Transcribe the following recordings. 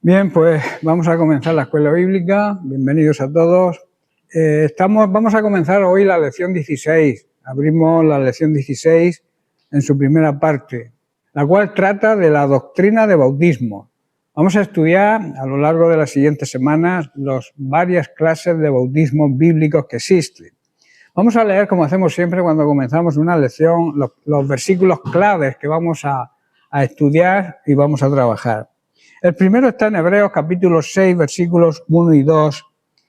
Bien, pues vamos a comenzar la escuela bíblica. Bienvenidos a todos. Vamos a comenzar hoy la lección 16. Abrimos la lección 16 en su primera parte, la cual trata de la doctrina de bautismo. Vamos a estudiar a lo largo de las siguientes semanas varias clases de bautismos bíblicos que existen. Vamos a leer, como hacemos siempre cuando comenzamos una lección, los versículos claves que vamos a estudiar y vamos a trabajar. El primero está en Hebreos capítulo 6, versículos 1 y 2,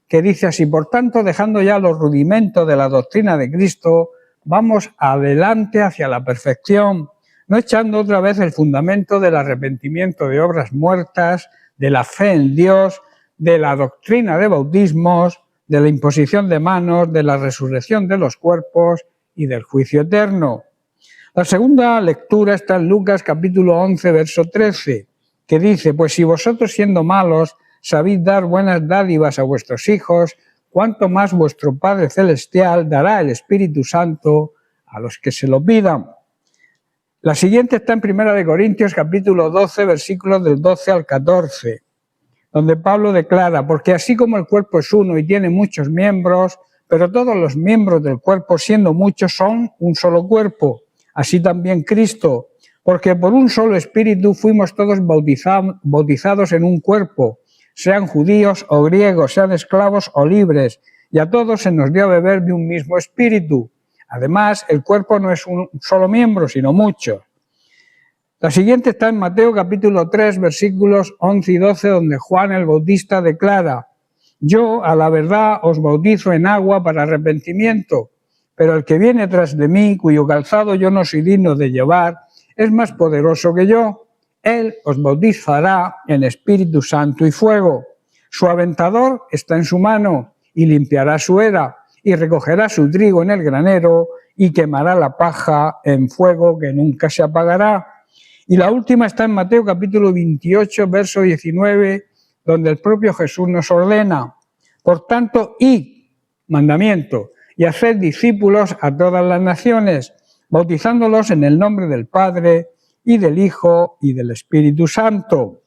que dice así: por tanto, dejando ya los rudimentos de la doctrina de Cristo, vamos adelante hacia la perfección, no echando otra vez el fundamento del arrepentimiento de obras muertas, de la fe en Dios, de la doctrina de bautismos, de la imposición de manos, de la resurrección de los cuerpos y del juicio eterno. La segunda lectura está en Lucas capítulo 11, verso 13, que dice: pues si vosotros siendo malos sabéis dar buenas dádivas a vuestros hijos, cuánto más vuestro Padre Celestial dará el Espíritu Santo a los que se lo pidan. La siguiente está en 1 Corintios capítulo 12, versículos del 12 al 14, donde Pablo declara: porque así como el cuerpo es uno y tiene muchos miembros, pero todos los miembros del cuerpo, siendo muchos, son un solo cuerpo, así también Cristo. Porque por un solo espíritu fuimos todos bautizados en un cuerpo, sean judíos o griegos, sean esclavos o libres, y a todos se nos dio a beber de un mismo espíritu. Además, el cuerpo no es un solo miembro, sino muchos. La siguiente está en Mateo capítulo 3, versículos 11 y 12, donde Juan el Bautista declara: yo, a la verdad, os bautizo en agua para arrepentimiento, pero el que viene tras de mí, cuyo calzado yo no soy digno de llevar, es más poderoso que yo. Él os bautizará en Espíritu Santo y fuego. Su aventador está en su mano y limpiará su era y recogerá su trigo en el granero y quemará la paja en fuego que nunca se apagará. Y la última está en Mateo capítulo 28, verso 19, donde el propio Jesús nos ordena: por tanto, id, mandamiento, y haced discípulos a todas las naciones, bautizándolos en el nombre del Padre, y del Hijo, y del Espíritu Santo.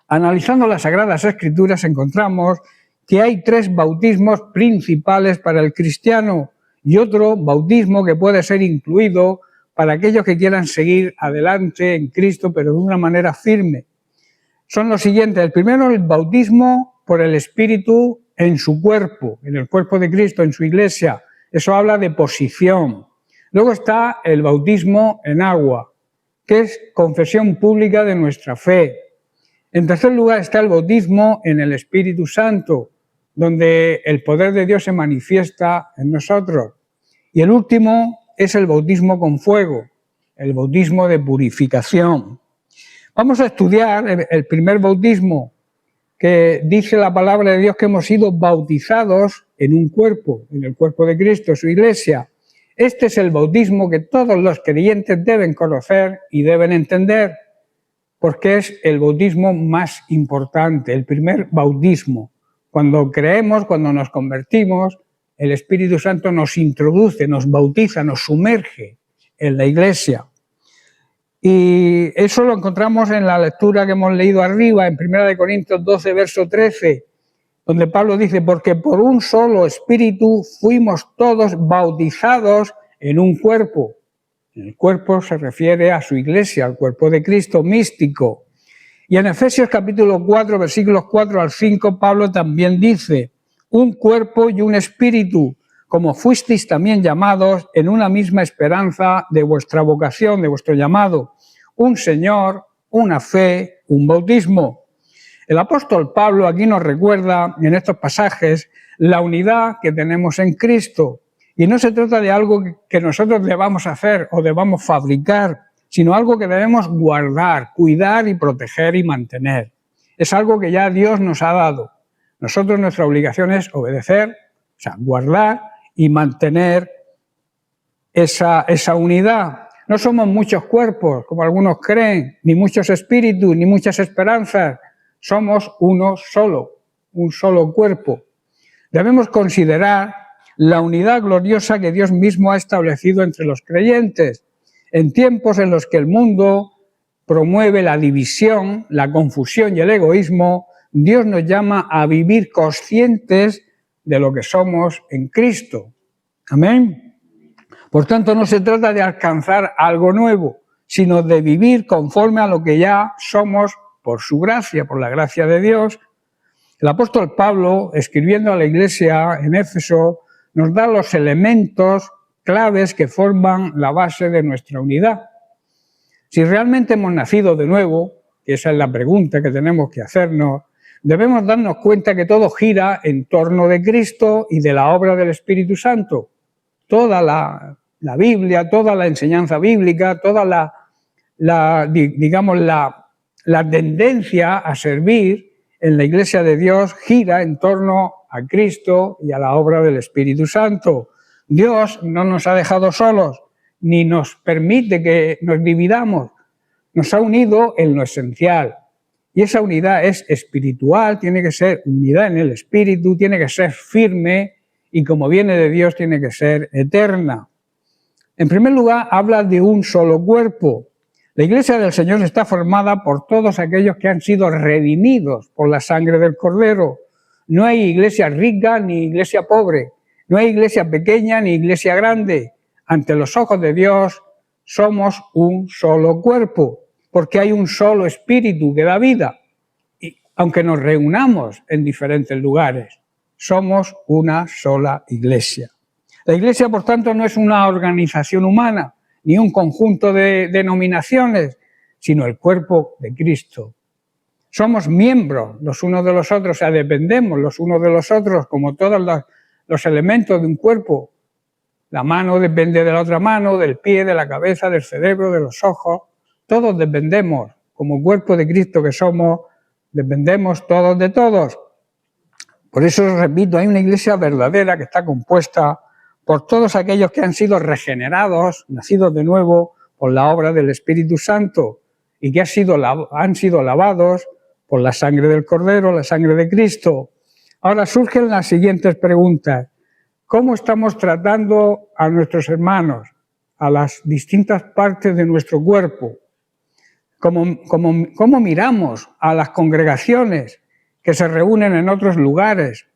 Analizando las Sagradas Escrituras encontramos que hay tres bautismos principales para el cristiano y otro bautismo que puede ser incluido para aquellos que quieran seguir adelante en Cristo, pero de una manera firme. Son los siguientes. El primero, el bautismo por el Espíritu en su cuerpo, en el cuerpo de Cristo, en su iglesia. Eso habla de posición. Luego está el bautismo en agua, que es confesión pública de nuestra fe. En tercer lugar está el bautismo en el Espíritu Santo, donde el poder de Dios se manifiesta en nosotros. Y el último es el bautismo con fuego, el bautismo de purificación. Vamos a estudiar el primer bautismo, que dice la palabra de Dios que hemos sido bautizados en un cuerpo, en el cuerpo de Cristo, su iglesia. Este es el bautismo que todos los creyentes deben conocer y deben entender, porque es el bautismo más importante, el primer bautismo. Cuando creemos, cuando nos convertimos, el Espíritu Santo nos introduce, nos bautiza, nos sumerge en la iglesia. Y eso lo encontramos en la lectura que hemos leído arriba, en 1 Corintios 12, verso 13, donde Pablo dice: porque por un solo espíritu fuimos todos bautizados en un cuerpo. El cuerpo se refiere a su iglesia, al cuerpo de Cristo místico. Y en Efesios capítulo 4, versículos 4 al 5, Pablo también dice: un cuerpo y un espíritu, como fuisteis también llamados en una misma esperanza de vuestra vocación, de vuestro llamado, un Señor, una fe, un bautismo. El apóstol Pablo aquí nos recuerda en estos pasajes la unidad que tenemos en Cristo. Y no se trata de algo que nosotros debamos hacer o debamos fabricar, sino algo que debemos guardar, cuidar y proteger y mantener. Es algo que ya Dios nos ha dado. Nosotros, nuestra obligación es obedecer, o sea, guardar y mantener esa unidad. No somos muchos cuerpos, como algunos creen, ni muchos espíritus, ni muchas esperanzas. Somos uno solo, un solo cuerpo. Debemos considerar la unidad gloriosa que Dios mismo ha establecido entre los creyentes, en tiempos en los que el mundo promueve la división, la confusión y el egoísmo, Dios nos llama a vivir conscientes de lo que somos en Cristo. Amén. Por tanto, no se trata de alcanzar algo nuevo, sino de vivir conforme a lo que ya somos por su gracia, por la gracia de Dios. El apóstol Pablo, escribiendo a la iglesia en Éfeso, nos da los elementos claves que forman la base de nuestra unidad. Si realmente hemos nacido de nuevo, y esa es la pregunta que tenemos que hacernos, debemos darnos cuenta que todo gira en torno de Cristo y de la obra del Espíritu Santo. Toda la Biblia, toda la enseñanza bíblica, toda la tendencia a servir en la Iglesia de Dios gira en torno a Cristo y a la obra del Espíritu Santo. Dios no nos ha dejado solos, ni nos permite que nos dividamos. Nos ha unido en lo esencial. Y esa unidad es espiritual, tiene que ser unidad en el Espíritu, tiene que ser firme y como viene de Dios tiene que ser eterna. En primer lugar, habla de un solo cuerpo. La Iglesia del Señor está formada por todos aquellos que han sido redimidos por la sangre del Cordero. No hay iglesia rica ni iglesia pobre, no hay iglesia pequeña ni iglesia grande. Ante los ojos de Dios somos un solo cuerpo, porque hay un solo espíritu que da vida. Y aunque nos reunamos en diferentes lugares, somos una sola iglesia. La iglesia, por tanto, no es una organización humana, ni un conjunto de denominaciones, sino el cuerpo de Cristo. Somos miembros los unos de los otros, o sea, dependemos los unos de los otros, como todos los elementos de un cuerpo. La mano depende de la otra mano, del pie, de la cabeza, del cerebro, de los ojos. Todos dependemos, como cuerpo de Cristo que somos, dependemos todos de todos. Por eso, repito, hay una iglesia verdadera que está compuesta por todos aquellos que han sido regenerados, nacidos de nuevo por la obra del Espíritu Santo y que han sido lavados por la sangre del Cordero, la sangre de Cristo. Ahora surgen las siguientes preguntas. ¿Cómo estamos tratando a nuestros hermanos, a las distintas partes de nuestro cuerpo? ¿Cómo miramos a las congregaciones que se reúnen en otros lugares,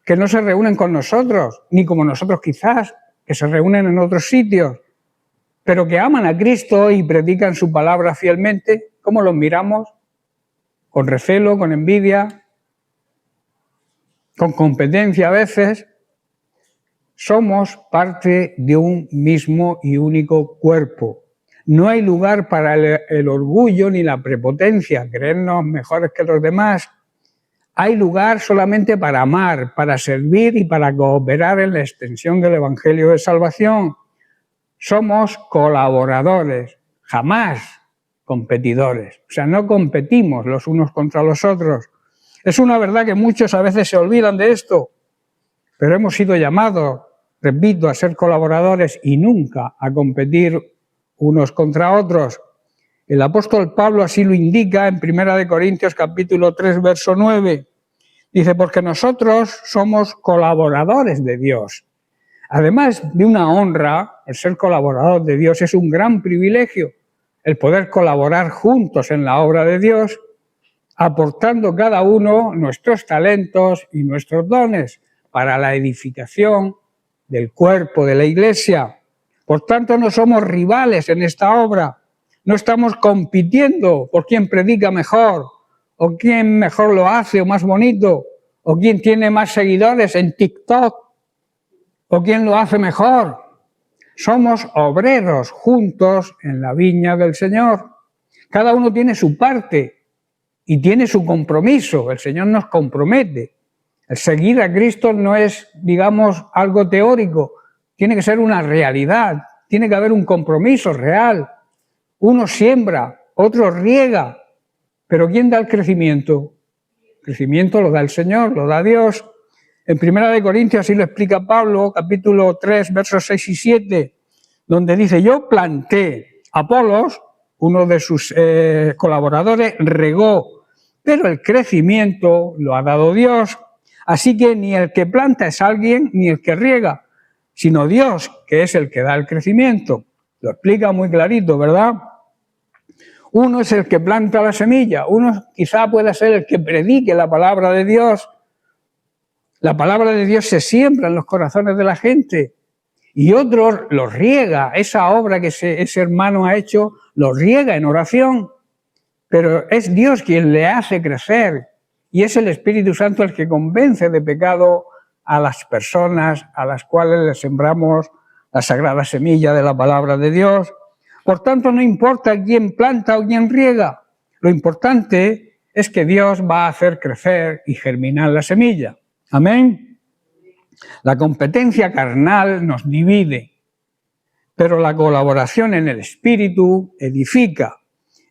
que no se reúnen con nosotros, ni como nosotros quizás, que se reúnen en otros sitios, pero que aman a Cristo y predican su palabra fielmente? ¿Cómo los miramos? ¿Con recelo, con envidia, con competencia a veces? Somos parte de un mismo y único cuerpo. No hay lugar para el orgullo ni la prepotencia, creernos mejores que los demás. Hay lugar solamente para amar, para servir y para cooperar en la extensión del Evangelio de Salvación. Somos colaboradores, jamás competidores. O sea, no competimos los unos contra los otros. Es una verdad que muchos a veces se olvidan de esto, pero hemos sido llamados, repito, a ser colaboradores y nunca a competir unos contra otros. El apóstol Pablo así lo indica en 1 Corintios capítulo 3, verso 9. Dice, porque nosotros somos colaboradores de Dios. Además de una honra, el ser colaborador de Dios es un gran privilegio, el poder colaborar juntos en la obra de Dios, aportando cada uno nuestros talentos y nuestros dones para la edificación del cuerpo de la Iglesia. Por tanto, no somos rivales en esta obra, no estamos compitiendo por quién predica mejor, o quién mejor lo hace o más bonito, o quién tiene más seguidores en TikTok, o quién lo hace mejor. Somos obreros juntos en la viña del Señor. Cada uno tiene su parte y tiene su compromiso. El Señor nos compromete. El seguir a Cristo no es, digamos, algo teórico. Tiene que ser una realidad. Tiene que haber un compromiso real. Uno siembra, otro riega. Pero ¿quién da el crecimiento? El crecimiento lo da el Señor, lo da Dios. En 1 Corintios así lo explica Pablo, capítulo 3, versos 6 y 7, donde dice, yo planté, Apolos, uno de sus colaboradores, regó, pero el crecimiento lo ha dado Dios. Así que ni el que planta es alguien, ni el que riega, sino Dios, que es el que da el crecimiento. Lo explica muy clarito, ¿verdad? Uno es el que planta la semilla, uno quizá pueda ser el que predique la palabra de Dios. La palabra de Dios se siembra en los corazones de la gente y otro los riega. Esa obra que ese hermano ha hecho, lo riega en oración, pero es Dios quien le hace crecer y es el Espíritu Santo el que convence de pecado a las personas a las cuales le sembramos la sagrada semilla de la palabra de Dios. Por tanto, no importa quién planta o quién riega, lo importante es que Dios va a hacer crecer y germinar la semilla. Amén. La competencia carnal nos divide, pero la colaboración en el Espíritu edifica.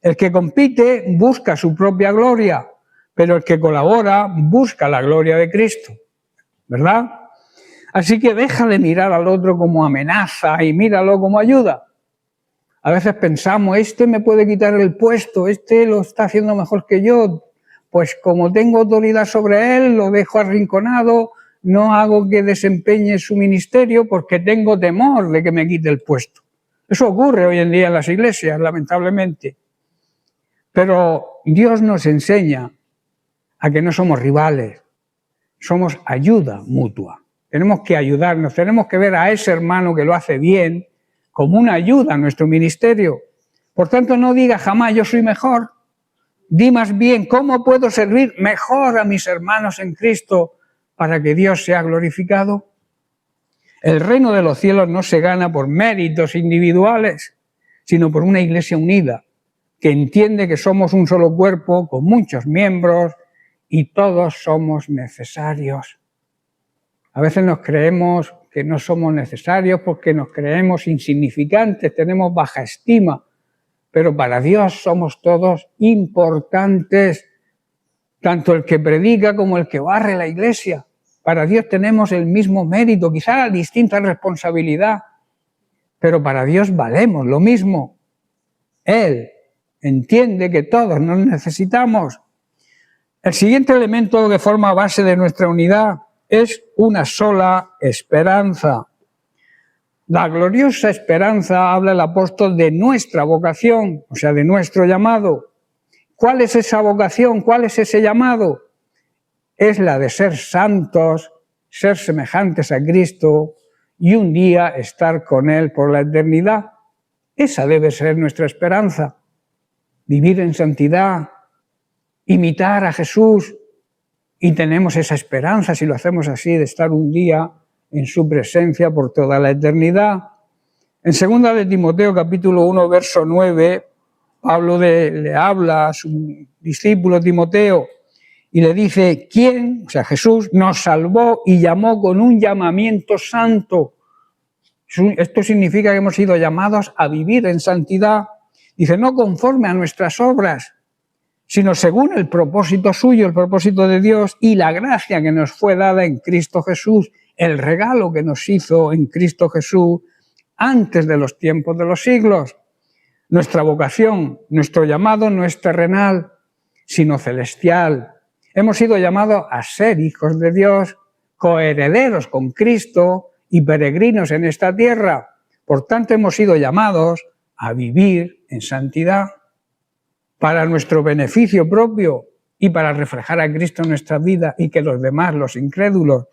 El que compite busca su propia gloria, pero el que colabora busca la gloria de Cristo, ¿verdad? Así que deja de mirar al otro como amenaza y míralo como ayuda. A veces pensamos, este me puede quitar el puesto, este lo está haciendo mejor que yo, pues como tengo autoridad sobre él, lo dejo arrinconado, no hago que desempeñe su ministerio porque tengo temor de que me quite el puesto. Eso ocurre hoy en día en las iglesias, lamentablemente. Pero Dios nos enseña a que no somos rivales, somos ayuda mutua. Tenemos que ayudarnos, tenemos que ver a ese hermano que lo hace bien como una ayuda a nuestro ministerio. Por tanto, no diga jamás yo soy mejor. Di más bien cómo puedo servir mejor a mis hermanos en Cristo para que Dios sea glorificado. El reino de los cielos no se gana por méritos individuales, sino por una iglesia unida, que entiende que somos un solo cuerpo con muchos miembros y todos somos necesarios. A veces nos creemos que no somos necesarios porque nos creemos insignificantes, tenemos baja estima, pero para Dios somos todos importantes, tanto el que predica como el que barre la iglesia. Para Dios tenemos el mismo mérito, quizá distinta responsabilidad, pero para Dios valemos lo mismo. Él entiende que todos nos necesitamos. El siguiente elemento que forma base de nuestra unidad es una sola esperanza. La gloriosa esperanza habla el apóstol de nuestra vocación, o sea, de nuestro llamado. ¿Cuál es esa vocación? ¿Cuál es ese llamado? Es la de ser santos, ser semejantes a Cristo y un día estar con Él por la eternidad. Esa debe ser nuestra esperanza. Vivir en santidad, imitar a Jesús, y tenemos esa esperanza, si lo hacemos así, de estar un día en su presencia por toda la eternidad. En 2 de Timoteo, capítulo 1, verso 9, Pablo le habla a su discípulo Timoteo y le dice, ¿quién? O sea, Jesús nos salvó y llamó con un llamamiento santo. Esto significa que hemos sido llamados a vivir en santidad. Dice, no conforme a nuestras obras, sino según el propósito suyo, el propósito de Dios y la gracia que nos fue dada en Cristo Jesús, el regalo que nos hizo en Cristo Jesús antes de los tiempos de los siglos. Nuestra vocación, nuestro llamado no es terrenal, sino celestial. Hemos sido llamados a ser hijos de Dios, coherederos con Cristo y peregrinos en esta tierra. Por tanto, hemos sido llamados a vivir en santidad, para nuestro beneficio propio y para reflejar a Cristo en nuestra vida y que los demás, los incrédulos,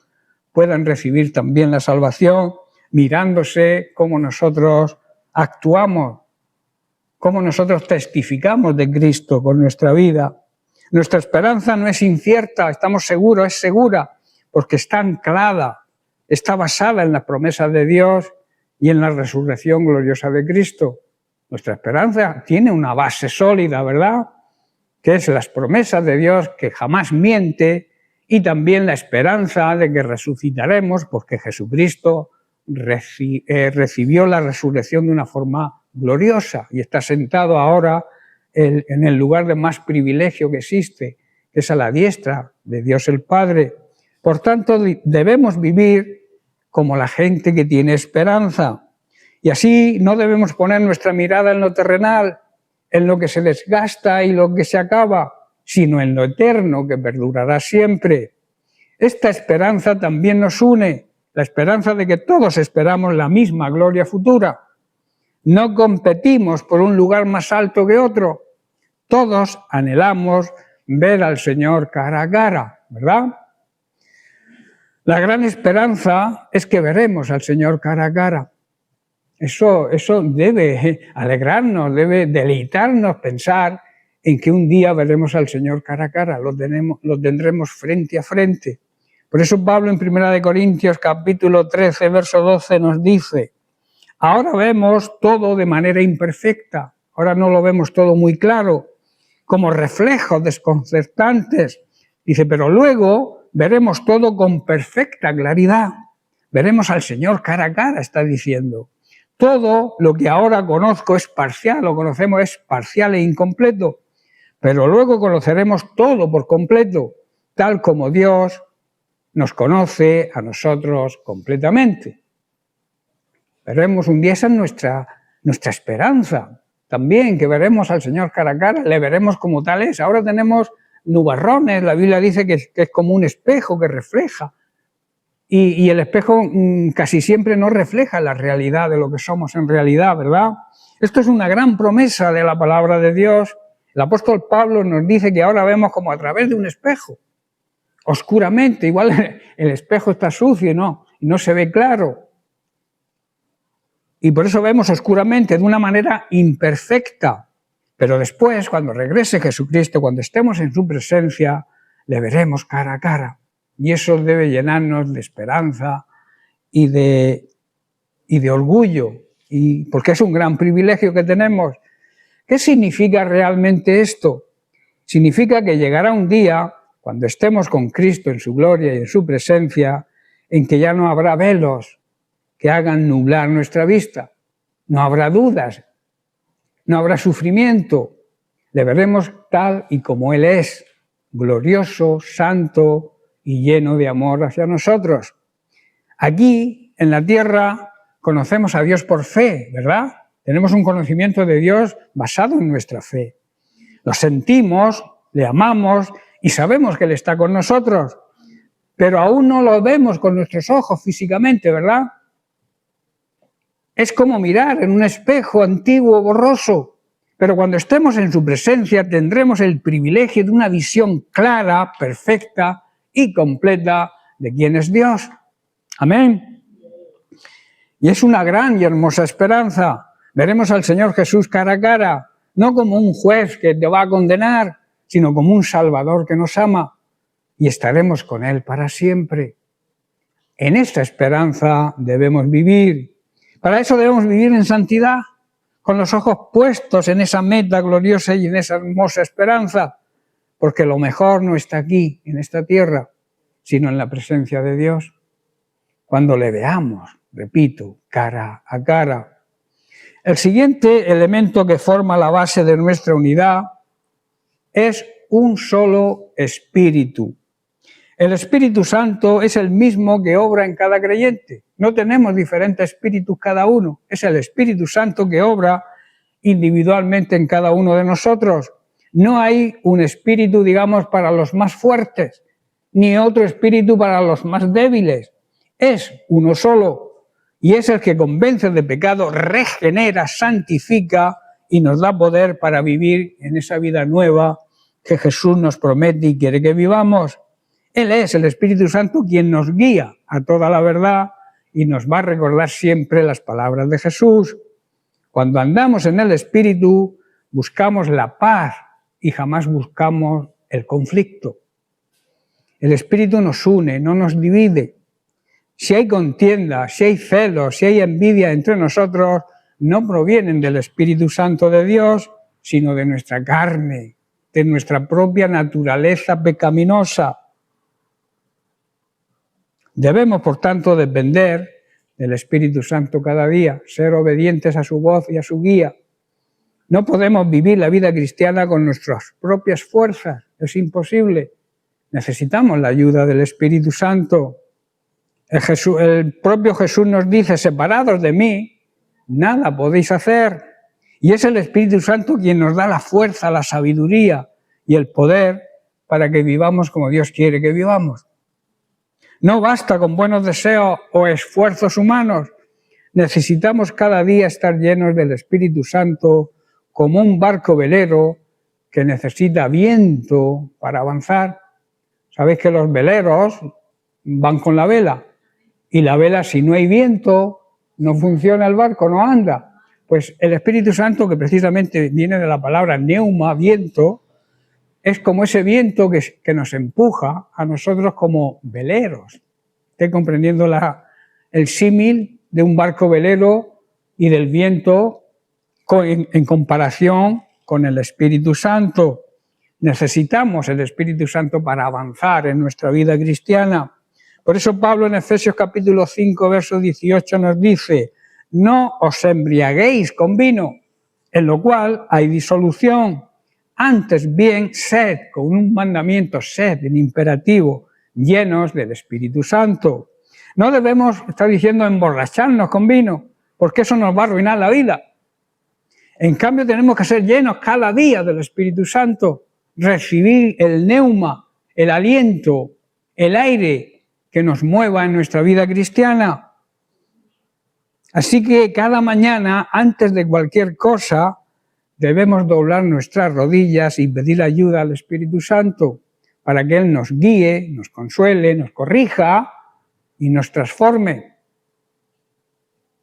puedan recibir también la salvación mirándose cómo nosotros actuamos, cómo nosotros testificamos de Cristo con nuestra vida. Nuestra esperanza no es incierta, estamos seguros, es segura, porque está anclada, está basada en las promesas de Dios y en la resurrección gloriosa de Cristo. Nuestra esperanza tiene una base sólida, ¿verdad? Que es las promesas de Dios que jamás miente y también la esperanza de que resucitaremos porque Jesucristo recibió la resurrección de una forma gloriosa y está sentado ahora en el lugar de más privilegio que existe, que es a la diestra de Dios el Padre. Por tanto, debemos vivir como la gente que tiene esperanza. Y así no debemos poner nuestra mirada en lo terrenal, en lo que se desgasta y lo que se acaba, sino en lo eterno que perdurará siempre. Esta esperanza también nos une, la esperanza de que todos esperamos la misma gloria futura. No competimos por un lugar más alto que otro, Todos anhelamos ver al Señor cara a cara, ¿verdad? La gran esperanza es que veremos al Señor cara a cara. Eso debe alegrarnos, debe deleitarnos pensar en que un día veremos al Señor cara a cara, lo tendremos frente a frente. Por eso Pablo en 1 Corintios capítulo 13, verso 12 nos dice: ahora vemos todo de manera imperfecta, ahora no lo vemos todo muy claro, como reflejos desconcertantes. Dice, pero luego veremos todo con perfecta claridad. Veremos al Señor cara a cara, está diciendo. Todo lo que ahora conozco es parcial, lo conocemos es parcial e incompleto, pero luego conoceremos todo por completo, tal como Dios nos conoce a nosotros completamente. Veremos un día, esa es nuestra esperanza. También que veremos al Señor cara a cara, le veremos como tal es. Ahora tenemos nubarrones, la Biblia dice que es como un espejo que refleja. Y el espejo casi siempre no refleja la realidad de lo que somos en realidad, ¿verdad? Esto es una gran promesa de la palabra de Dios. El apóstol Pablo nos dice que ahora vemos como a través de un espejo, oscuramente. Igual el espejo está sucio y no se ve claro. Y por eso vemos oscuramente, de una manera imperfecta. Pero después, cuando regrese Jesucristo, cuando estemos en su presencia, le veremos cara a cara. Y eso debe llenarnos de esperanza y de orgullo, porque es un gran privilegio que tenemos. ¿Qué significa realmente esto? Significa que llegará un día, cuando estemos con Cristo en su gloria y en su presencia, en que ya no habrá velos que hagan nublar nuestra vista. No habrá dudas, no habrá sufrimiento. Le veremos tal y como Él es, glorioso, santo y lleno de amor hacia nosotros. Aquí, en la tierra, conocemos a Dios por fe, ¿verdad? Tenemos un conocimiento de Dios basado en nuestra fe. Lo sentimos, le amamos y sabemos que Él está con nosotros, pero aún no lo vemos con nuestros ojos físicamente, ¿verdad? Es como mirar en un espejo antiguo, borroso, pero cuando estemos en su presencia tendremos el privilegio de una visión clara, perfecta y completa de quién es Dios. Amén. Y es una gran y hermosa esperanza. Veremos al Señor Jesús cara a cara, no como un juez que te va a condenar, sino como un Salvador que nos ama, y estaremos con Él para siempre. En esta esperanza debemos vivir. Para eso debemos vivir en santidad, con los ojos puestos en esa meta gloriosa y en esa hermosa esperanza, porque lo mejor no está aquí, en esta tierra, sino en la presencia de Dios. Cuando le veamos, repito, cara a cara. El siguiente elemento que forma la base de nuestra unidad es un solo espíritu. El Espíritu Santo es el mismo que obra en cada creyente. No tenemos diferentes espíritus cada uno. Es el Espíritu Santo que obra individualmente en cada uno de nosotros. No hay un espíritu, digamos, para los más fuertes, ni otro espíritu para los más débiles. Es uno solo y es el que convence de pecado, regenera, santifica y nos da poder para vivir en esa vida nueva que Jesús nos promete y quiere que vivamos. Él es el Espíritu Santo quien nos guía a toda la verdad y nos va a recordar siempre las palabras de Jesús. Cuando andamos en el Espíritu, buscamos la paz y jamás buscamos el conflicto. El Espíritu nos une, no nos divide. Si hay contienda, si hay celos, si hay envidia entre nosotros, no provienen del Espíritu Santo de Dios, sino de nuestra carne, de nuestra propia naturaleza pecaminosa. Debemos, por tanto, depender del Espíritu Santo cada día, ser obedientes a su voz y a su guía. No podemos vivir la vida cristiana con nuestras propias fuerzas, es imposible. Necesitamos la ayuda del Espíritu Santo. El propio Jesús nos dice, separados de mí, nada podéis hacer. Y es el Espíritu Santo quien nos da la fuerza, la sabiduría y el poder para que vivamos como Dios quiere que vivamos. No basta con buenos deseos o esfuerzos humanos. Necesitamos cada día estar llenos del Espíritu Santo como un barco velero que necesita viento para avanzar. Sabéis que los veleros van con la vela, y la vela, si no hay viento, no funciona el barco, no anda. Pues el Espíritu Santo, que precisamente viene de la palabra neuma, viento, es como ese viento que nos empuja a nosotros como veleros. Estoy comprendiendo el símil de un barco velero y del viento en comparación con el Espíritu Santo. Necesitamos el Espíritu Santo para avanzar en nuestra vida cristiana. Por eso Pablo en Efesios capítulo 5, verso 18 nos dice: no os embriaguéis con vino, en lo cual hay disolución. Antes bien, sed, con un mandamiento, sed en imperativo, llenos del Espíritu Santo. No debemos, está diciendo, emborracharnos con vino, porque eso nos va a arruinar la vida. En cambio, tenemos que ser llenos cada día del Espíritu Santo, recibir el neuma, el aliento, el aire que nos mueva en nuestra vida cristiana. Así que cada mañana, antes de cualquier cosa, debemos doblar nuestras rodillas y pedir ayuda al Espíritu Santo para que Él nos guíe, nos consuele, nos corrija y nos transforme.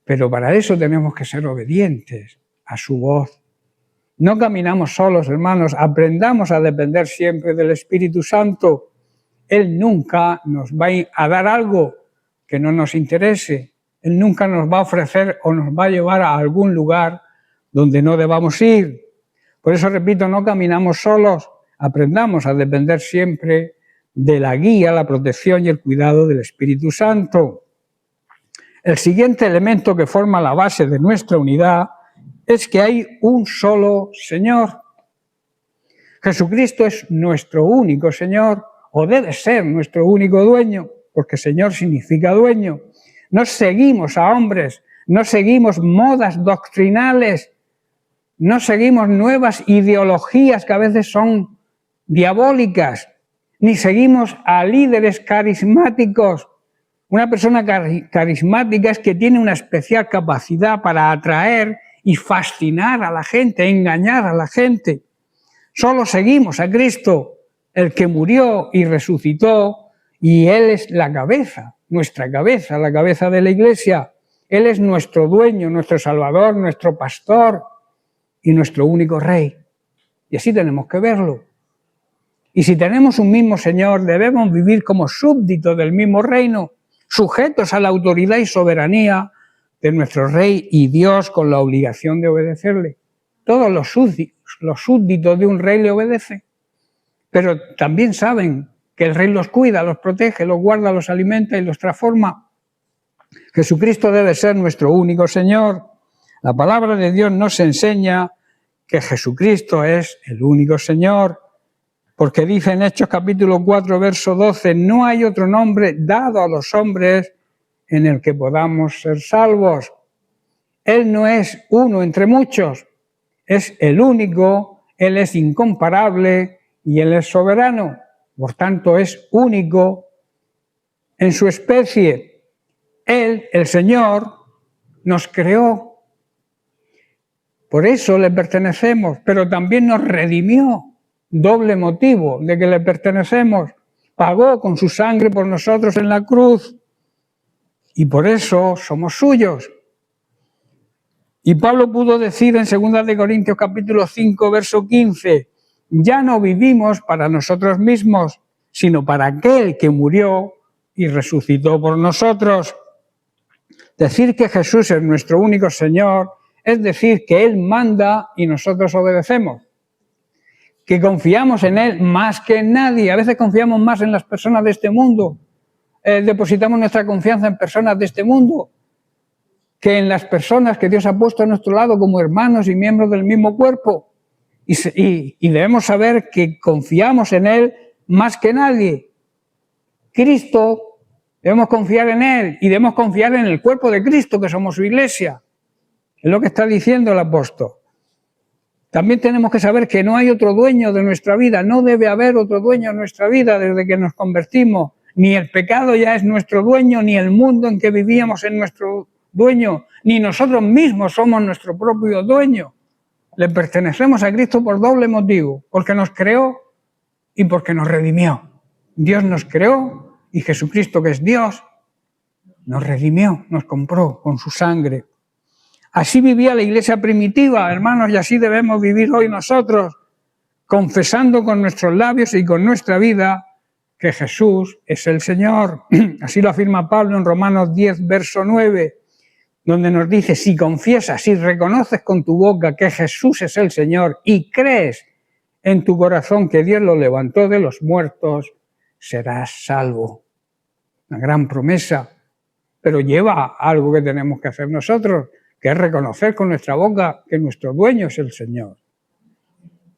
Pero para eso tenemos que ser obedientes a su voz. No caminamos solos, hermanos, aprendamos a depender siempre del Espíritu Santo. Él nunca nos va a dar algo que no nos interese. Él nunca nos va a ofrecer o nos va a llevar a algún lugar donde no debamos ir. Por eso, repito, no caminamos solos, aprendamos a depender siempre de la guía, la protección y el cuidado del Espíritu Santo. El siguiente elemento que forma la base de nuestra unidad es que hay un solo Señor. Jesucristo es nuestro único Señor, o debe ser nuestro único dueño, porque Señor significa dueño. No seguimos a hombres, no seguimos modas doctrinales, no seguimos nuevas ideologías que a veces son diabólicas, ni seguimos a líderes carismáticos. Una persona carismática es que tiene una especial capacidad para atraer y fascinar a la gente, engañar a la gente. Solo seguimos a Cristo, el que murió y resucitó, y Él es la cabeza, nuestra cabeza, la cabeza de la Iglesia. Él es nuestro dueño, nuestro Salvador, nuestro pastor y nuestro único Rey. Y así tenemos que verlo. Y si tenemos un mismo Señor, debemos vivir como súbditos del mismo reino, sujetos a la autoridad y soberanía de nuestro Rey y Dios, con la obligación de obedecerle. Todos los súbditos de un rey le obedecen, pero también saben que el Rey los cuida, los protege, los guarda, los alimenta y los transforma. Jesucristo debe ser nuestro único Señor. La palabra de Dios nos enseña que Jesucristo es el único Señor, porque dice en Hechos capítulo 4, verso 12, no hay otro nombre dado a los hombres en el que podamos ser salvos. Él no es uno entre muchos, es el único, Él es incomparable y Él es soberano. Por tanto, es único en su especie. Él, el Señor, nos creó. Por eso le pertenecemos, pero también nos redimió. Doble motivo de que le pertenecemos. Pagó con su sangre por nosotros en la cruz. Y por eso somos suyos. Y Pablo pudo decir en 2 de Corintios capítulo 5, verso 15, ya no vivimos para nosotros mismos, sino para aquel que murió y resucitó por nosotros. Decir que Jesús es nuestro único Señor es decir que Él manda y nosotros obedecemos. Que confiamos en Él más que en nadie. A veces confiamos más en las personas de este mundo. Depositamos nuestra confianza en personas de este mundo que en las personas que Dios ha puesto a nuestro lado como hermanos y miembros del mismo cuerpo. Y debemos saber que confiamos en Él más que nadie. Cristo, debemos confiar en Él y debemos confiar en el cuerpo de Cristo, que somos su iglesia. Es lo que está diciendo el apóstol. También tenemos que saber que no hay otro dueño de nuestra vida, no debe haber otro dueño de nuestra vida desde que nos convertimos. Ni el pecado ya es nuestro dueño, ni el mundo en que vivíamos es nuestro dueño, ni nosotros mismos somos nuestro propio dueño. Le pertenecemos a Cristo por doble motivo, porque nos creó y porque nos redimió. Dios nos creó y Jesucristo, que es Dios, nos redimió, nos compró con su sangre. Así vivía la iglesia primitiva, hermanos, y así debemos vivir hoy nosotros, confesando con nuestros labios y con nuestra vida que Jesús es el Señor. Así lo afirma Pablo en Romanos 10, verso 9, donde nos dice: si confiesas y reconoces con tu boca que Jesús es el Señor y crees en tu corazón que Dios lo levantó de los muertos, serás salvo. Una gran promesa, pero lleva algo que tenemos que hacer nosotros, que es reconocer con nuestra boca que nuestro dueño es el Señor.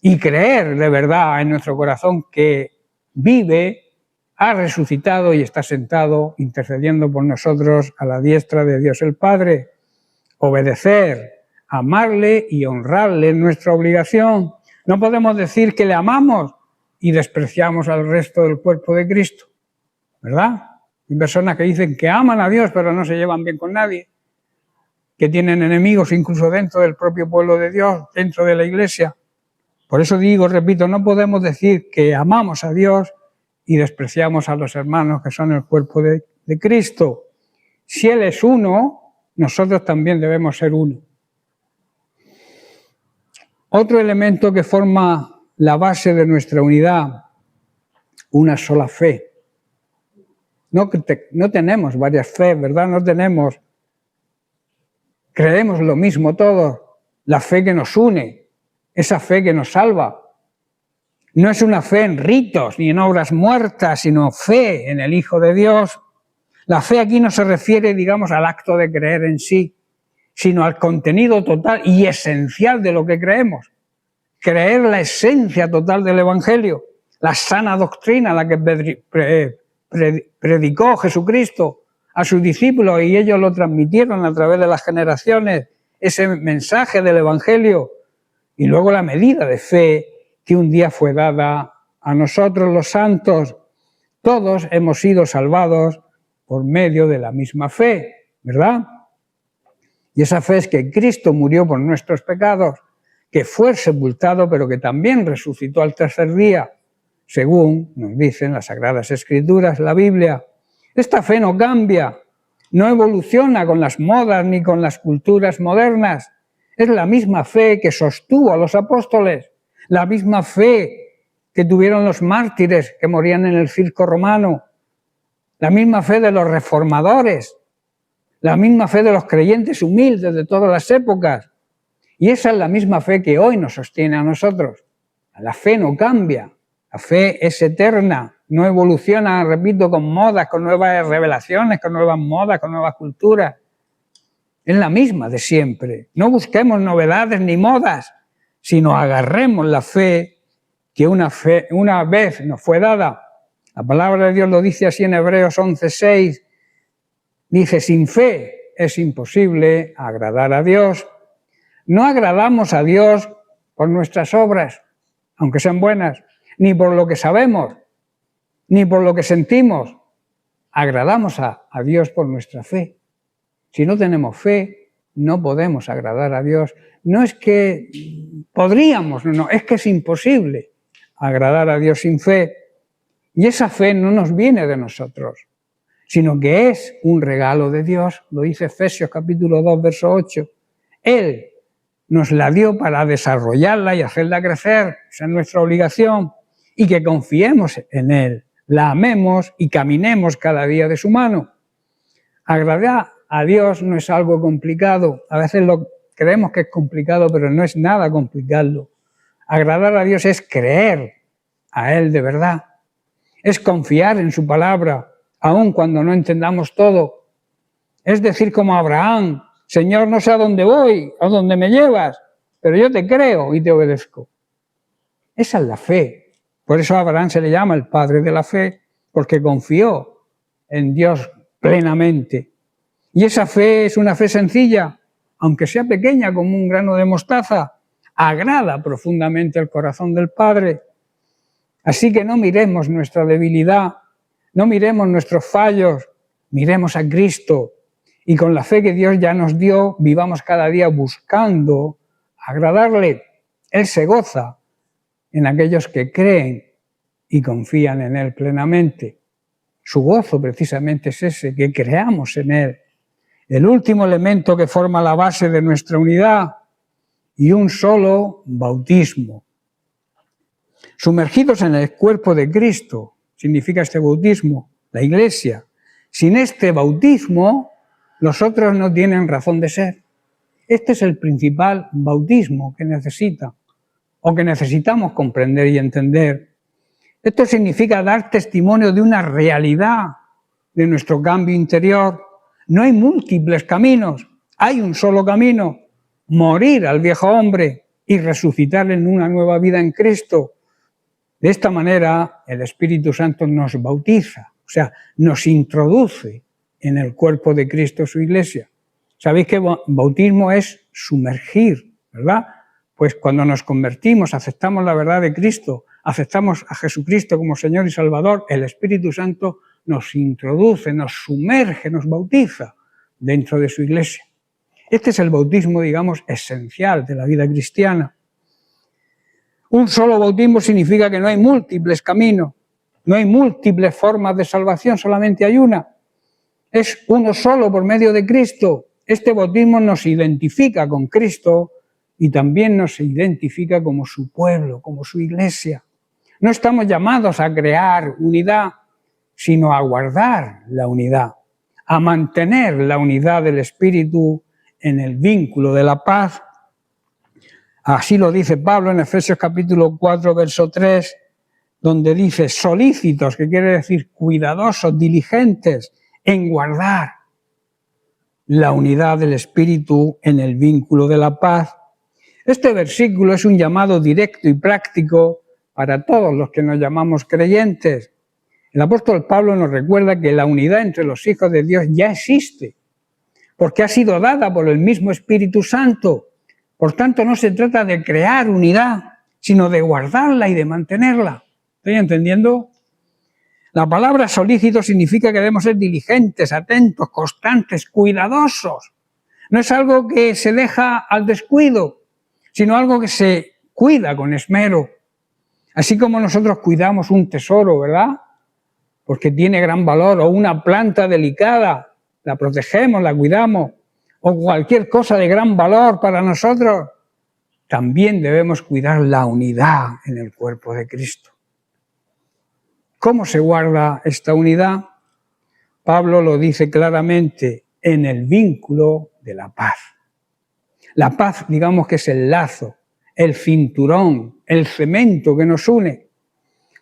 Y creer de verdad en nuestro corazón que vive, ha resucitado y está sentado intercediendo por nosotros a la diestra de Dios el Padre. Obedecer, amarle y honrarle es nuestra obligación. No podemos decir que le amamos y despreciamos al resto del cuerpo de Cristo, ¿verdad? Hay personas que dicen que aman a Dios pero no se llevan bien con nadie, que tienen enemigos incluso dentro del propio pueblo de Dios, dentro de la iglesia. Por eso digo, repito, no podemos decir que amamos a Dios y despreciamos a los hermanos que son el cuerpo de Cristo. Si Él es uno, nosotros también debemos ser uno. Otro elemento que forma la base de nuestra unidad, una sola fe. No tenemos varias fe, ¿verdad? Creemos lo mismo todos. La fe que nos une, esa fe que nos salva. No es una fe en ritos ni en obras muertas, sino fe en el Hijo de Dios. La fe aquí no se refiere, digamos, al acto de creer en sí, sino al contenido total y esencial de lo que creemos. Creer la esencia total del Evangelio, la sana doctrina, la que predicó Jesucristo a sus discípulos y ellos lo transmitieron a través de las generaciones, ese mensaje del Evangelio, y luego la medida de fe que un día fue dada a nosotros los santos. Todos hemos sido salvados por medio de la misma fe, ¿verdad? Y esa fe es que Cristo murió por nuestros pecados, que fue sepultado, pero que también resucitó al tercer día, según nos dicen las Sagradas Escrituras, la Biblia. Esta fe no cambia, no evoluciona con las modas ni con las culturas modernas. Es la misma fe que sostuvo a los apóstoles, la misma fe que tuvieron los mártires que morían en el circo romano, la misma fe de los reformadores, la misma fe de los creyentes humildes de todas las épocas. Y esa es la misma fe que hoy nos sostiene a nosotros. La fe no cambia, la fe es eterna, no evoluciona, repito, con modas, con nuevas revelaciones, con nuevas modas, con nuevas culturas. Es la misma de siempre. No busquemos novedades ni modas, sino agarremos la fe que una vez nos fue dada. La palabra de Dios lo dice así en Hebreos 11:6. Dice: sin fe es imposible agradar a Dios. No agradamos a Dios por nuestras obras, aunque sean buenas, ni por lo que sabemos, ni por lo que sentimos. Agradamos a Dios por nuestra fe. Si no tenemos fe, no podemos agradar a Dios. No es que podríamos, no, es que es imposible agradar a Dios sin fe. Y esa fe no nos viene de nosotros, sino que es un regalo de Dios. Lo dice Efesios capítulo 2, verso 8. Él nos la dio para desarrollarla y hacerla crecer. Esa es nuestra obligación. Y que confiemos en Él, la amemos y caminemos cada día de su mano. Agradar a Dios no es algo complicado. A veces creemos que es complicado, pero no es nada complicado. Agradar a Dios es creer a Él de verdad. Es confiar en su palabra, aun cuando no entendamos todo. Es decir, como Abraham: Señor, no sé a dónde voy, a dónde me llevas, pero yo te creo y te obedezco. Esa es la fe. Por eso a Abraham se le llama el padre de la fe, porque confió en Dios plenamente. Y esa fe es una fe sencilla, aunque sea pequeña como un grano de mostaza, agrada profundamente el corazón del Padre. Así que no miremos nuestra debilidad, no miremos nuestros fallos, miremos a Cristo. Y con la fe que Dios ya nos dio, vivamos cada día buscando agradarle. Él se goza en aquellos que creen y confían en Él plenamente. Su gozo precisamente es ese, que creamos en Él. El último elemento que forma la base de nuestra unidad, y un solo bautismo. Sumergidos en el cuerpo de Cristo, significa este bautismo, la Iglesia. Sin este bautismo, los otros no tienen razón de ser. Este es el principal bautismo que necesita, o que necesitamos comprender y entender. Esto significa dar testimonio de una realidad de nuestro cambio interior. No hay múltiples caminos, hay un solo camino: morir al viejo hombre y resucitar en una nueva vida en Cristo. De esta manera, el Espíritu Santo nos bautiza, o sea, nos introduce en el cuerpo de Cristo, su Iglesia. Sabéis que bautismo es sumergir, ¿verdad? Pues cuando nos convertimos, aceptamos la verdad de Cristo, aceptamos a Jesucristo como Señor y Salvador, el Espíritu Santo nos introduce, nos sumerge, nos bautiza dentro de su Iglesia. Este es el bautismo, digamos, esencial de la vida cristiana. Un solo bautismo significa que no hay múltiples caminos, no hay múltiples formas de salvación, solamente hay una. Es uno solo por medio de Cristo. Este bautismo nos identifica con Cristo y también nos identifica como su pueblo, como su Iglesia. No estamos llamados a crear unidad, sino a guardar la unidad, a mantener la unidad del Espíritu en el vínculo de la paz. Así lo dice Pablo en Efesios capítulo 4, verso 3, donde dice solícitos, que quiere decir cuidadosos, diligentes en guardar la unidad del Espíritu en el vínculo de la paz. Este versículo es un llamado directo y práctico para todos los que nos llamamos creyentes. El apóstol Pablo nos recuerda que la unidad entre los hijos de Dios ya existe, porque ha sido dada por el mismo Espíritu Santo. Por tanto, no se trata de crear unidad, sino de guardarla y de mantenerla. ¿Estoy entendiendo? La palabra solícito significa que debemos ser diligentes, atentos, constantes, cuidadosos. No es algo que se deja al descuido, sino algo que se cuida con esmero. Así como nosotros cuidamos un tesoro, ¿verdad? Porque tiene gran valor, o una planta delicada, la protegemos, la cuidamos, o cualquier cosa de gran valor para nosotros, también debemos cuidar la unidad en el cuerpo de Cristo. ¿Cómo se guarda esta unidad? Pablo lo dice claramente, en el vínculo de la paz. La paz, digamos que es el lazo, el cinturón, el cemento que nos une.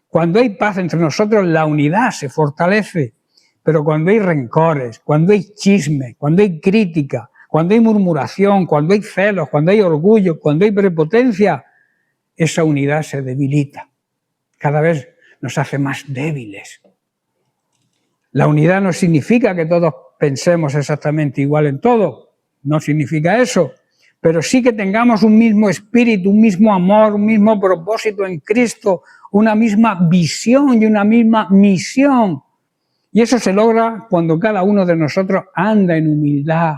Cuando hay paz entre nosotros, la unidad se fortalece. Pero cuando hay rencores, cuando hay chisme, cuando hay crítica, cuando hay murmuración, cuando hay celos, cuando hay orgullo, cuando hay prepotencia, esa unidad se debilita. Cada vez nos hace más débiles. La unidad no significa que todos pensemos exactamente igual en todo, no significa eso, pero sí que tengamos un mismo espíritu, un mismo amor, un mismo propósito en Cristo, una misma visión y una misma misión. Y eso se logra cuando cada uno de nosotros anda en humildad,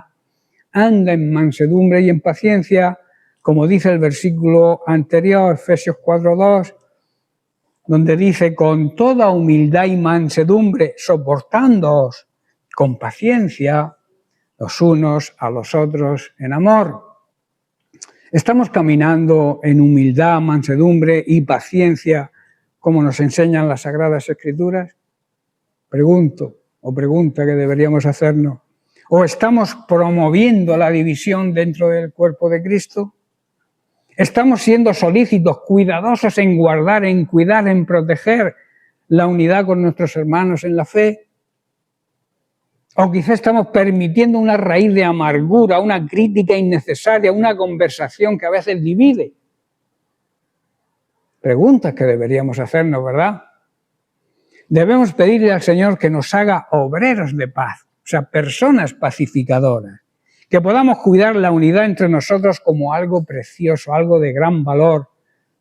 anda en mansedumbre y en paciencia, como dice el versículo anterior, Efesios 4:2, donde dice, con toda humildad y mansedumbre, soportándoos con paciencia los unos a los otros en amor. ¿Estamos caminando en humildad, mansedumbre y paciencia como nos enseñan las Sagradas Escrituras? Pregunta que deberíamos hacernos. ¿O estamos promoviendo la división dentro del cuerpo de Cristo? ¿Estamos siendo solícitos, cuidadosos en guardar, en cuidar, en proteger la unidad con nuestros hermanos en la fe? ¿O quizá estamos permitiendo una raíz de amargura, una crítica innecesaria, una conversación que a veces divide? Preguntas que deberíamos hacernos, ¿verdad? Debemos pedirle al Señor que nos haga obreros de paz, o sea, personas pacificadoras, que podamos cuidar la unidad entre nosotros como algo precioso, algo de gran valor,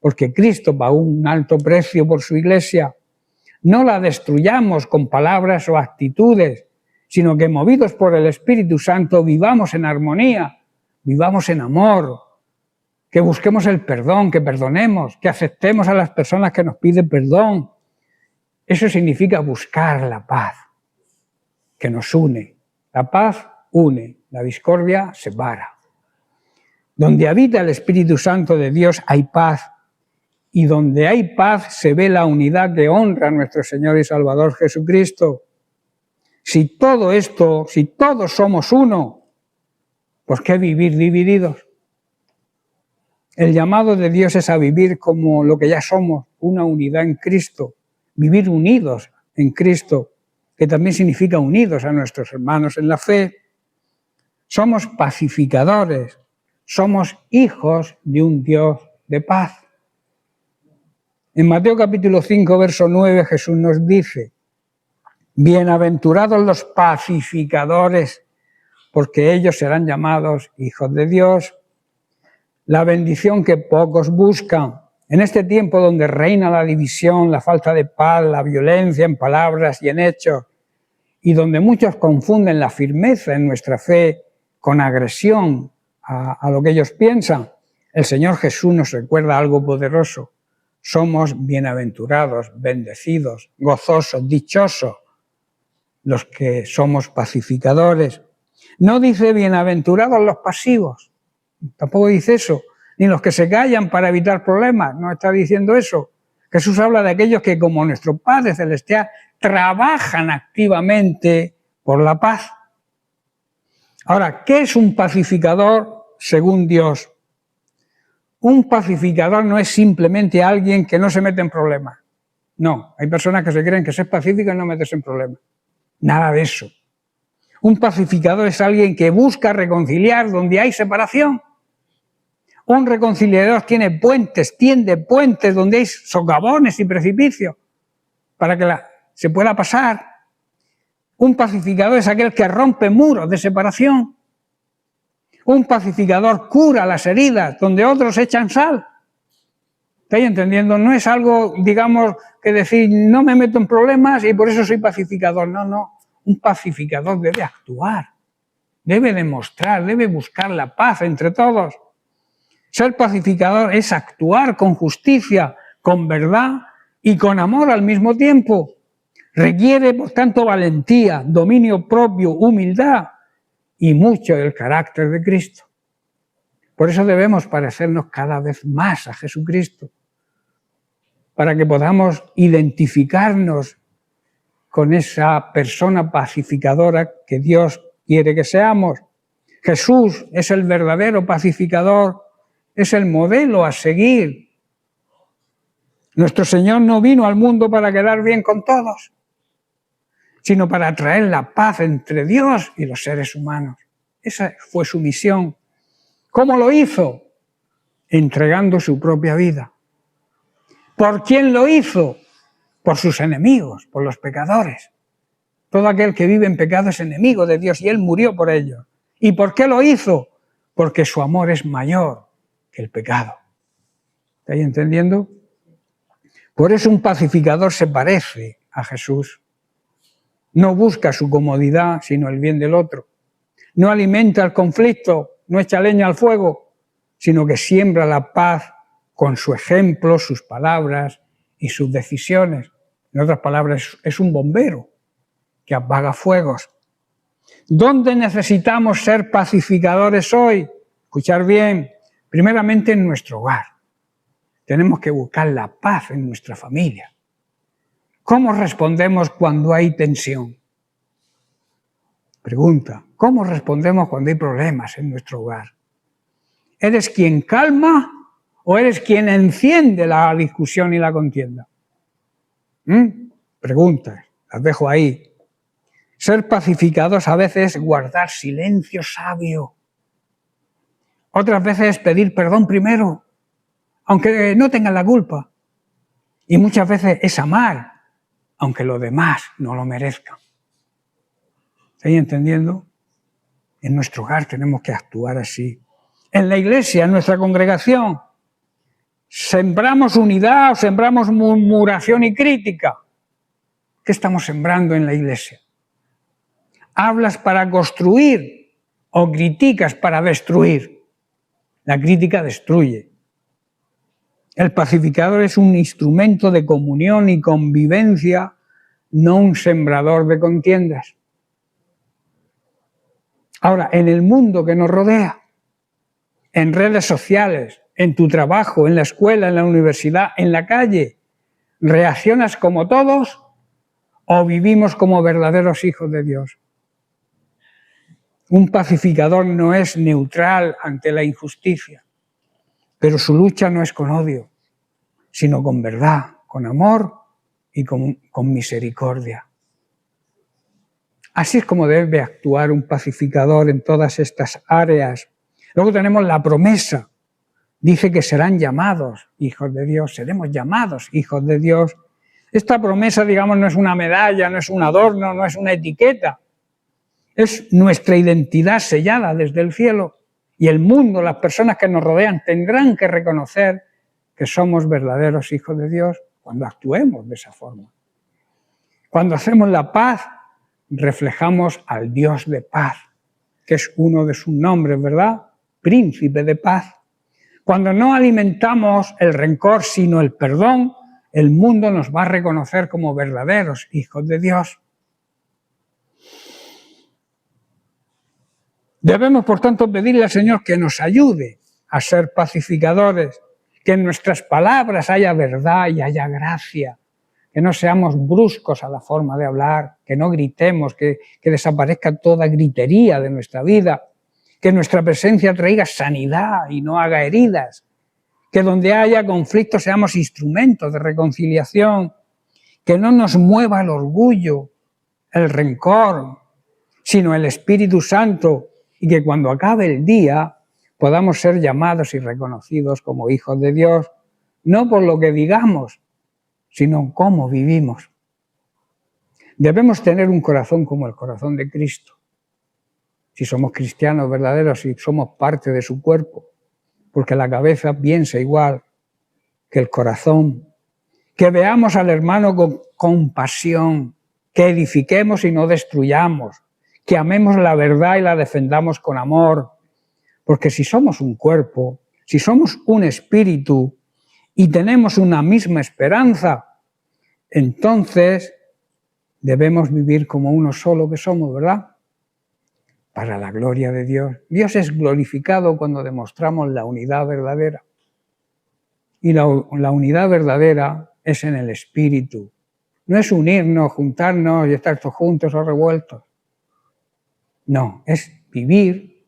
porque Cristo pagó un alto precio por su Iglesia. No la destruyamos con palabras o actitudes, sino que movidos por el Espíritu Santo vivamos en armonía, vivamos en amor, que busquemos el perdón, que perdonemos, que aceptemos a las personas que nos piden perdón. Eso significa buscar la paz, que nos une. La paz une, la discordia separa. Donde habita el Espíritu Santo de Dios hay paz, y donde hay paz se ve la unidad que honra a nuestro Señor y Salvador Jesucristo. Si todo esto, si todos somos uno, ¿por qué vivir divididos? El llamado de Dios es a vivir como lo que ya somos, una unidad en Cristo, vivir unidos en Cristo, que también significa unidos a nuestros hermanos en la fe. Somos pacificadores, somos hijos de un Dios de paz. En Mateo capítulo 5, verso 9, Jesús nos dice: bienaventurados los pacificadores, porque ellos serán llamados hijos de Dios. La bendición que pocos buscan. En este tiempo donde reina la división, la falta de paz, la violencia en palabras y en hechos, y donde muchos confunden la firmeza en nuestra fe con agresión a lo que ellos piensan, el Señor Jesús nos recuerda algo poderoso. Somos bienaventurados, bendecidos, gozosos, dichosos, los que somos pacificadores. No dice bienaventurados los pasivos, tampoco dice eso, ni los que se callan para evitar problemas, no está diciendo eso. Jesús habla de aquellos que, como nuestro Padre Celestial, trabajan activamente por la paz. Ahora, ¿qué es un pacificador según Dios? Un pacificador no es simplemente alguien que no se mete en problemas. No, hay personas que se creen que ser pacífico es no meterse en problemas. Nada de eso. Un pacificador es alguien que busca reconciliar donde hay separación. Un reconciliador tiende puentes donde hay socavones y precipicios para que se pueda pasar. Un pacificador es aquel que rompe muros de separación. Un pacificador cura las heridas donde otros echan sal. ¿Estáis entendiendo? No es algo, digamos, que decir, no me meto en problemas y por eso soy pacificador. No, no. Un pacificador debe actuar, debe demostrar, debe buscar la paz entre todos. Ser pacificador es actuar con justicia, con verdad y con amor al mismo tiempo. Requiere, por tanto, valentía, dominio propio, humildad y mucho del carácter de Cristo. Por eso debemos parecernos cada vez más a Jesucristo, para que podamos identificarnos con esa persona pacificadora que Dios quiere que seamos. Jesús es el verdadero pacificador, es el modelo a seguir. Nuestro Señor no vino al mundo para quedar bien con todos, sino para traer la paz entre Dios y los seres humanos. Esa fue su misión. ¿Cómo lo hizo? Entregando su propia vida. ¿Por quién lo hizo? Por sus enemigos, por los pecadores. Todo aquel que vive en pecado es enemigo de Dios y Él murió por ellos. ¿Y por qué lo hizo? Porque su amor es mayor que el pecado. ¿Estáis entendiendo? Por eso un pacificador se parece a Jesús. No busca su comodidad, sino el bien del otro. No alimenta el conflicto, no echa leña al fuego, sino que siembra la paz con su ejemplo, sus palabras y sus decisiones. En otras palabras, es un bombero que apaga fuegos. ¿Dónde necesitamos ser pacificadores hoy? Escuchar bien, primeramente en nuestro hogar. Tenemos que buscar la paz en nuestra familia. ¿Cómo respondemos cuando hay tensión? Pregunta, ¿cómo respondemos cuando hay problemas en nuestro hogar? ¿Eres quien calma o eres quien enciende la discusión y la contienda? Preguntas, las dejo ahí. Ser pacificados a veces es guardar silencio sabio. Otras veces es pedir perdón primero, aunque no tengan la culpa. Y muchas veces es amar, aunque los demás no lo merezcan. ¿Estáis entendiendo? En nuestro hogar tenemos que actuar así. En la iglesia, en nuestra congregación, ¿sembramos unidad o sembramos murmuración y crítica? ¿Qué estamos sembrando en la iglesia? ¿Hablas para construir o criticas para destruir? La crítica destruye. El pacificador es un instrumento de comunión y convivencia, no un sembrador de contiendas. Ahora, en el mundo que nos rodea, en redes sociales, en tu trabajo, en la escuela, en la universidad, en la calle, ¿reaccionas como todos o vivimos como verdaderos hijos de Dios? Un pacificador no es neutral ante la injusticia, pero su lucha no es con odio, sino con verdad, con amor y con misericordia. Así es como debe actuar un pacificador en todas estas áreas. Luego tenemos la promesa. Dice que serán llamados hijos de Dios, seremos llamados hijos de Dios. Esta promesa, digamos, no es una medalla, no es un adorno, no es una etiqueta. Es nuestra identidad sellada desde el cielo. Y el mundo, las personas que nos rodean, tendrán que reconocer que somos verdaderos hijos de Dios cuando actuemos de esa forma. Cuando hacemos la paz, reflejamos al Dios de paz, que es uno de sus nombres, ¿verdad? Príncipe de paz. Cuando no alimentamos el rencor, sino el perdón, el mundo nos va a reconocer como verdaderos hijos de Dios. Debemos, por tanto, pedirle al Señor que nos ayude a ser pacificadores, que en nuestras palabras haya verdad y haya gracia, que no seamos bruscos a la forma de hablar, que no gritemos, que desaparezca toda gritería de nuestra vida, que nuestra presencia traiga sanidad y no haga heridas, que donde haya conflictos seamos instrumentos de reconciliación, que no nos mueva el orgullo, el rencor, sino el Espíritu Santo, y que cuando acabe el día podamos ser llamados y reconocidos como hijos de Dios, no por lo que digamos, sino cómo vivimos. Debemos tener un corazón como el corazón de Cristo. Si somos cristianos verdaderos, si somos parte de su cuerpo, porque la cabeza piensa igual que el corazón. Que veamos al hermano con compasión, que edifiquemos y no destruyamos, que amemos la verdad y la defendamos con amor. Porque si somos un cuerpo, si somos un espíritu y tenemos una misma esperanza, entonces debemos vivir como uno solo que somos, ¿verdad? Para la gloria de Dios. Dios es glorificado cuando demostramos la unidad verdadera. Y la unidad verdadera es en el espíritu. No es unirnos, juntarnos y estar todos juntos o revueltos. No, es vivir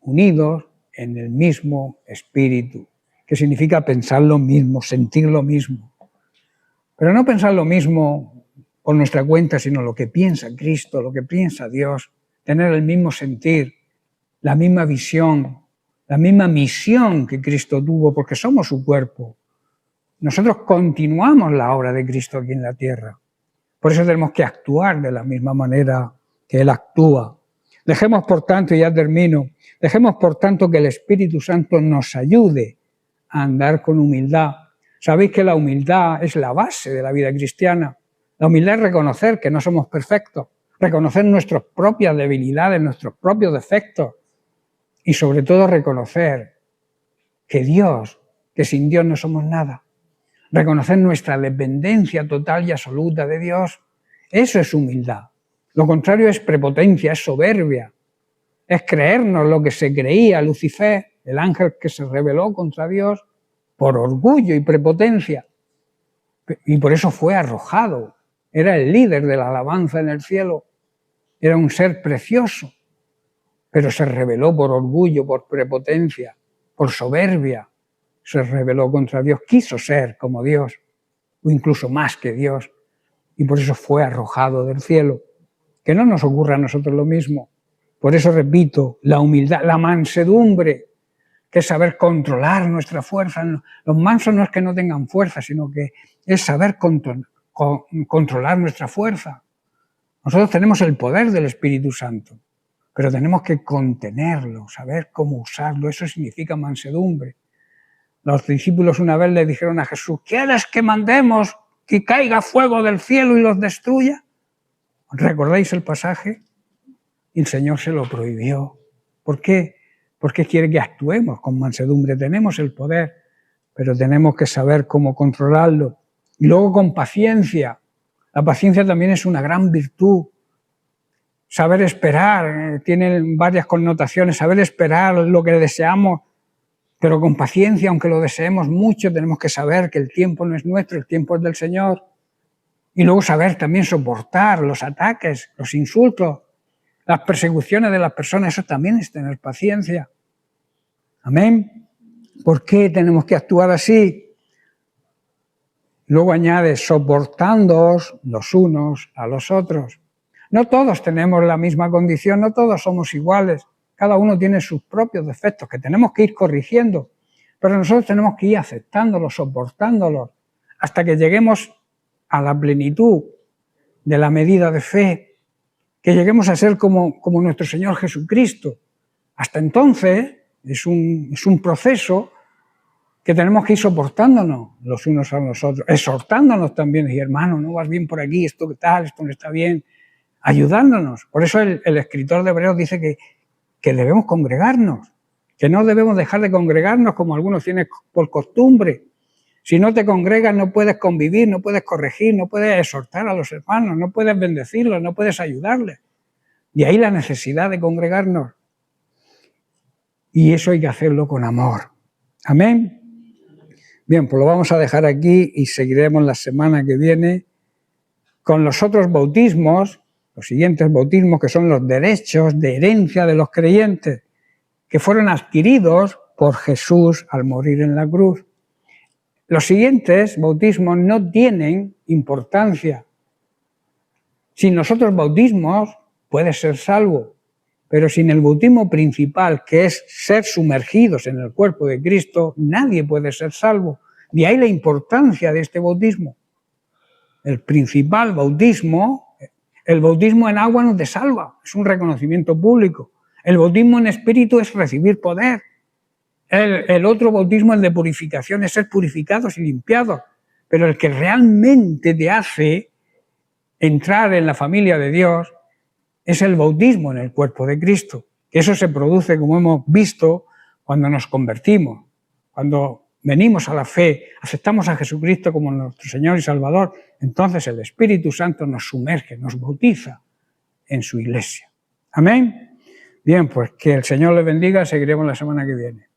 unidos en el mismo espíritu, que significa pensar lo mismo, sentir lo mismo. Pero no pensar lo mismo por nuestra cuenta, sino lo que piensa Cristo, lo que piensa Dios, tener el mismo sentir, la misma visión, la misma misión que Cristo tuvo, porque somos su cuerpo. Nosotros continuamos la obra de Cristo aquí en la tierra. Por eso tenemos que actuar de la misma manera que Él actúa. Dejemos, por tanto, y ya termino, dejemos, por tanto, que el Espíritu Santo nos ayude a andar con humildad. Sabéis que la humildad es la base de la vida cristiana. La humildad es reconocer que no somos perfectos, reconocer nuestras propias debilidades, nuestros propios defectos y sobre todo reconocer que Dios, que sin Dios no somos nada. Reconocer nuestra dependencia total y absoluta de Dios. Eso es humildad. Lo contrario es prepotencia, es soberbia. Es creernos lo que se creía Lucifer, el ángel que se rebeló contra Dios, por orgullo y prepotencia. Y por eso fue arrojado. Era el líder de la alabanza en el cielo. Era un ser precioso. Pero se rebeló por orgullo, por prepotencia, por soberbia. Se rebeló contra Dios. Quiso ser como Dios, o incluso más que Dios. Y por eso fue arrojado del cielo. Que no nos ocurra a nosotros lo mismo. Por eso repito, la humildad, la mansedumbre, que es saber controlar nuestra fuerza. Los mansos no es que no tengan fuerza, sino que es saber controlar nuestra fuerza. Nosotros tenemos el poder del Espíritu Santo, pero tenemos que contenerlo, saber cómo usarlo. Eso significa mansedumbre. Los discípulos una vez le dijeron a Jesús: ¿quieres que mandemos que caiga fuego del cielo y los destruya? ¿Recordáis el pasaje? Y el Señor se lo prohibió. ¿Por qué? porque quiere que actuemos con mansedumbre. Tenemos el poder, pero tenemos que saber cómo controlarlo. Y luego con paciencia. La paciencia también es una gran virtud. Saber esperar, tiene varias connotaciones. Saber esperar lo que deseamos, pero con paciencia, aunque lo deseemos mucho, tenemos que saber que el tiempo no es nuestro, el tiempo es del Señor. Y luego saber también soportar los ataques, los insultos, las persecuciones de las personas. Eso también es tener paciencia. Amén. ¿Por qué tenemos que actuar así? Luego añade, soportándoos los unos a los otros. No todos tenemos la misma condición, no todos somos iguales. Cada uno tiene sus propios defectos que tenemos que ir corrigiendo. Pero nosotros tenemos que ir aceptándolos, soportándolos, hasta que lleguemos a la plenitud de la medida de fe, que lleguemos a ser como nuestro Señor Jesucristo. Hasta entonces es un proceso que tenemos que ir soportándonos los unos a los otros, exhortándonos también, y hermano, no vas bien por aquí, esto qué tal, esto no está bien, ayudándonos. Por eso el escritor de Hebreos dice que debemos congregarnos, que no debemos dejar de congregarnos como algunos tienen por costumbre. Si no te congregas no puedes convivir, no puedes corregir, no puedes exhortar a los hermanos, no puedes bendecirlos, no puedes ayudarles. De ahí la necesidad de congregarnos. Y eso hay que hacerlo con amor. Amén. Bien, pues lo vamos a dejar aquí y seguiremos la semana que viene con los otros bautismos, los siguientes bautismos, que son los derechos de herencia de los creyentes, que fueron adquiridos por Jesús al morir en la cruz. Los siguientes bautismos no tienen importancia. Sin los otros bautismos puedes ser salvo, pero sin el bautismo principal, que es ser sumergidos en el cuerpo de Cristo, nadie puede ser salvo. De ahí la importancia de este bautismo. El principal bautismo, el bautismo en agua no te salva, es un reconocimiento público. El bautismo en espíritu es recibir poder. El otro bautismo, el de purificación, es ser purificados y limpiados. Pero el que realmente te hace entrar en la familia de Dios es el bautismo en el cuerpo de Cristo. Eso se produce, como hemos visto, cuando nos convertimos, cuando venimos a la fe, aceptamos a Jesucristo como nuestro Señor y Salvador. Entonces el Espíritu Santo nos sumerge, nos bautiza en su iglesia. Amén. Bien, pues que el Señor les bendiga, seguiremos la semana que viene.